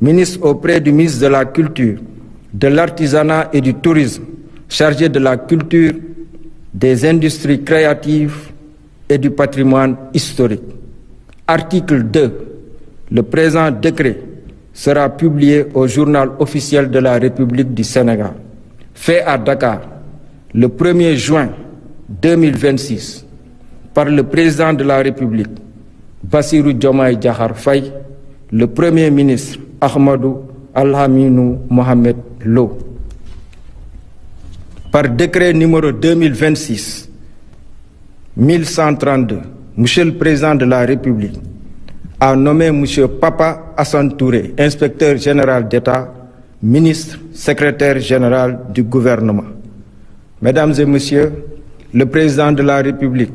ministre auprès du ministre de la Culture, de l'Artisanat et du Tourisme, chargé de la culture, des industries créatives et du patrimoine historique. Article 2. Le présent décret sera publié au journal officiel de la République du Sénégal. Fait à Dakar le 1er juin 2026 par le président de la République, Bassirou Diomaye Diakhar Faye, le Premier ministre Ahmadou Al-Aminou Mohamed Lo. Par décret numéro 2026-1132, Monsieur le Président de la République a nommé Monsieur Papa Assane Touré, inspecteur général d'État, ministre, secrétaire général du gouvernement. Mesdames et Messieurs, le Président de la République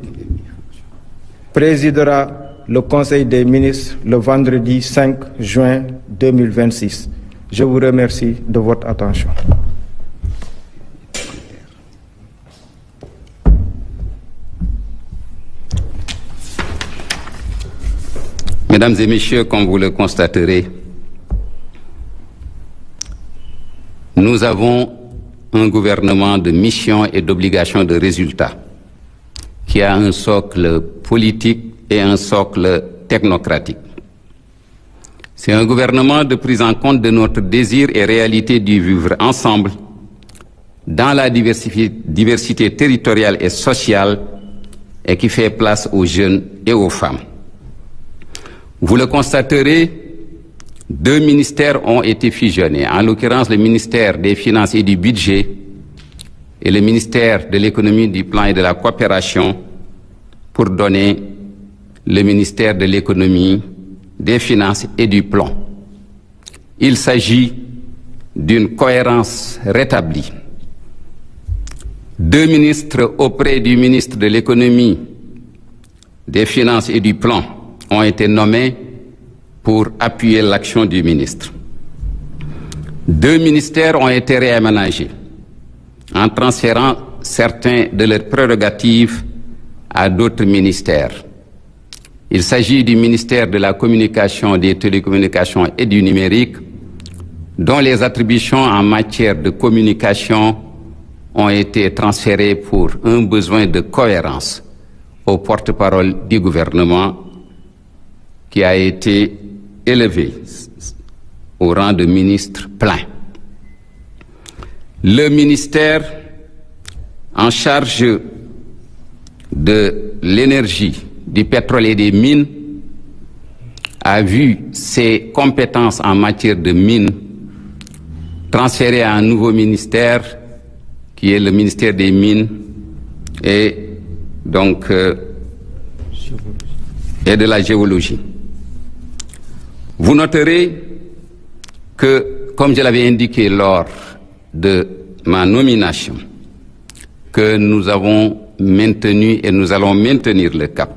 présidera le Conseil des ministres le vendredi 5 juin 2026. Je vous remercie de votre attention. Mesdames et Messieurs, comme vous le constaterez, nous avons un gouvernement de mission et d'obligation de résultat qui a un socle politique et un socle technocratique. C'est un gouvernement de prise en compte de notre désir et réalité du vivre ensemble dans la diversité territoriale et sociale et qui fait place aux jeunes et aux femmes. Vous le constaterez, 2 ministères ont été fusionnés, en l'occurrence le ministère des Finances et du Budget et le ministère de l'Économie, du Plan et de la Coopération pour donner le ministère de l'Économie, des Finances et du Plan. Il s'agit d'une cohérence rétablie. 2 ministres auprès du ministre de l'Économie, des Finances et du Plan ont été nommés pour appuyer l'action du ministre. 2 ministères ont été réaménagés en transférant certains de leurs prérogatives à d'autres ministères. Il s'agit du ministère de la Communication, des Télécommunications et du Numérique, dont les attributions en matière de communication ont été transférées pour un besoin de cohérence au porte-parole du gouvernement, qui a été élevé au rang de ministre plein. Le ministère en charge de l'énergie, du pétrole et des mines a vu ses compétences en matière de mines transférées à un nouveau ministère qui est le ministère des Mines et donc et de la Géologie. Vous noterez que, comme je l'avais indiqué lors de ma nomination, que nous avons maintenu et nous allons maintenir le cap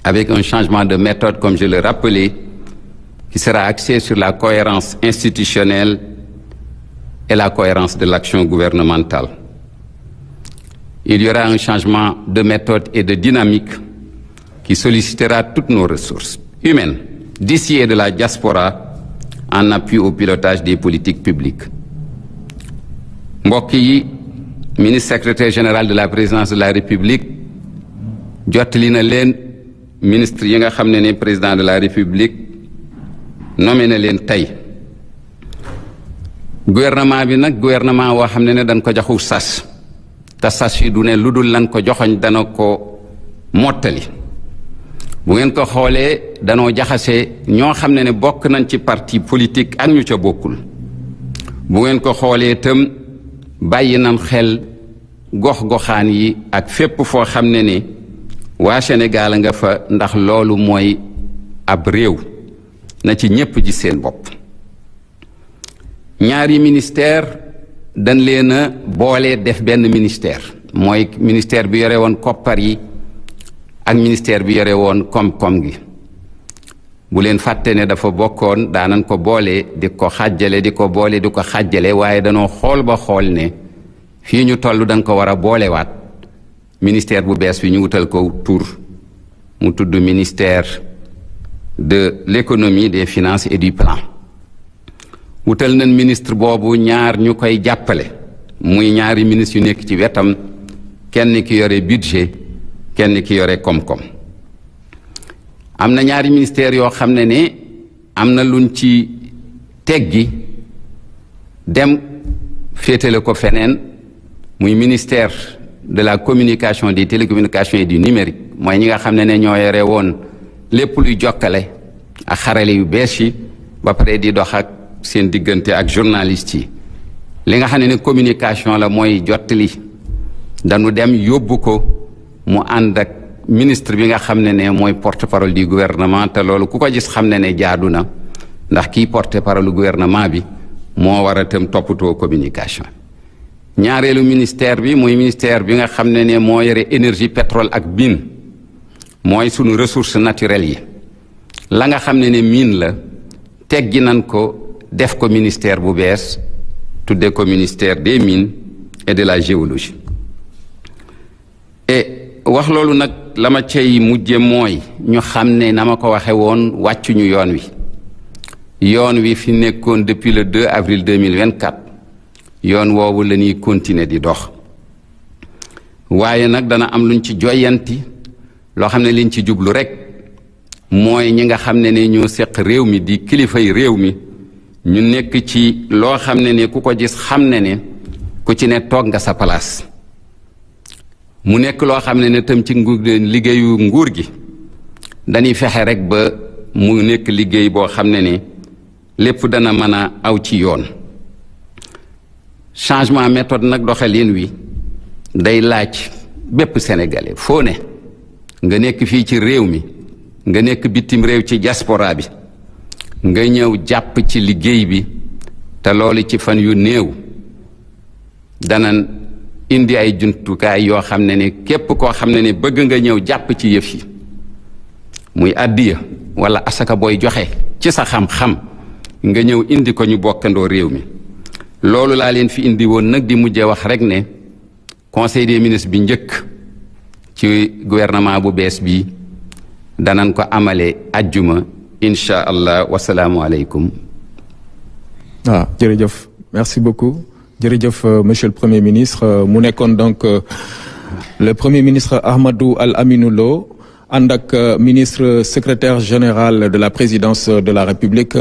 avec un changement de méthode, comme je le rappelais, qui sera axé sur la cohérence institutionnelle et la cohérence de l'action gouvernementale. Il y aura un changement de méthode et de dynamique qui sollicitera toutes nos ressources humaines, d'ici et de la diaspora, en appui au pilotage des politiques publiques. mbokk yi, ministre secrétaire général de la présidence de la République jottali na leen ministre yi nga xam ne président de la République nommé na leen tey. Gouvernement bi nag gouvernement woo xam ne dañ ko joxu sas te sas yi du ne lu dul lan ko joxoñ dana ko mottali. Bu ngeen ko xoolee danoo jaxase ñoo xam ne bokk nañ ci parti politique ak ñu ca bokkul. Bu ngeen ko xoolee itam bàyyi nañ xel gox-goxaan yi ak fépp foo xam ne waa Sénégal nga fa, ndax loolu mooy ab réew na ci ñépp ji seen bopp. Ñaari ministère dañ leen a boole def benn ministère, mooy ministère bi yore woon koppar yi ak ministère bi yore woon koom-koom gi. Bu leen fàtte ne dafa bokkoon daanan ko boole di ko xàjjale di ko boole di ko xàjjale, waaye danoo xool ba xool ne fii ñu toll dañ ko war a boolewaat ministère bu bees bi ñu wutal ko tur mu tudd ministère de l'économie, des finances et du plan. wutal nañ ministre boobu ñaar ñu koy jàppale muy ñaari ministre yu nekk ci wetam, kenn ki yore budget kenn ki yore koom-koom. am na ñaari ministères yoo xam ne am na luñ ci teggi dem féetale ko feneen, muy ministère de la communication, des télécommunications et du numérique, mooy ñi nga xam ne ñoo yore woon lépp luy jokkale ak xarale yu bees yi ba pare di dox ak seen diggante ak journalistes yi. li nga xam ne communication la mooy jottali, dañu dem yóbbu ko mu ànd ak ministre bi nga xam ne mooy porte-parole du gouvernement, te loolu ku ko gis xam ne jaadu na, ndax kii porte-parole du gouvernement bi moo war a tam toppatoo communication. ñaareelu ministère bi mooy ministère bi nga xam ne moo yore énergie, pétrole ak mine, mooy sunu ressources naturelles yi. la nga xam ne mine la teggi nan ko def ko ministère bu bees tudde ko ministère des mines et de la géologie. et wax loolu nag la ma cay mujje mooy ñu xam ne na ma ko waxe woon wàccuñu yoon wi fi nekkoon depuis le 2 avril 2024 yoon woowu la ñuy continuer di dox. waaye nag dana am luñ ci joyanti loo xam ne liñ ci jublu rek mooy ñi nga xam ne ñoo seq réew mi di kilifay réew mi ñu nekk ci loo xam ne ku ko gis xam ne ku ci ne toog nga sa place. mu nekk loo xam ne tam ci liggéeyu nguur gi dañuy fexe rek ba mu nekk liggéey boo xam ne lépp dana mën a aw ci yoon. changement méthode nag doxalin wi day laaj bépp sénégalais foo ne nga nekk fii ci réew mi nga nekk bitim réew ci diaspora bi nga ñëw jàpp ci liggéey bi, te loolu ci fan yu néew dana indi ay jumtukaay yoo xam ne képp koo xam ne bëgg nga ñëw jàpp ci yëf yi muy addiya wala asaka booy joxe ci sa xam-xam nga ñëw indi ko ñu bokkandoo réew mi. loolu laa leen fi indi woon nag di mujjee wax rek ne conseil des ministres bi njëkk ci gouvernement bu bees bi danañ ko amale ajjuma incha allah. wasalaamu aleykum. jërëjëf, merci beaucoup. jërëjëf monsieur le premier ministre. mu nekkoon donc le premier ministre Ahmadou Al Aminou Lo ànd ak ministre secrétaire général de la présidence de la République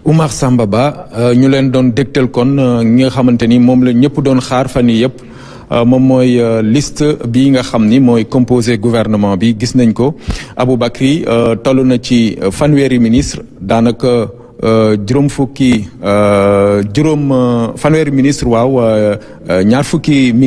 Oumar Samba Ba. ñu leen doon dégtal kon ñi nga xamante ni moom la ñëpp doon xaar fan yii yëpp. moom mooy liste bi nga xam ni mooy composé gouvernement bi. gis nañ ko Aboubacry toll na ci fanweeri ministre, daanaka fanweeri ministre, waaw ñaar fukki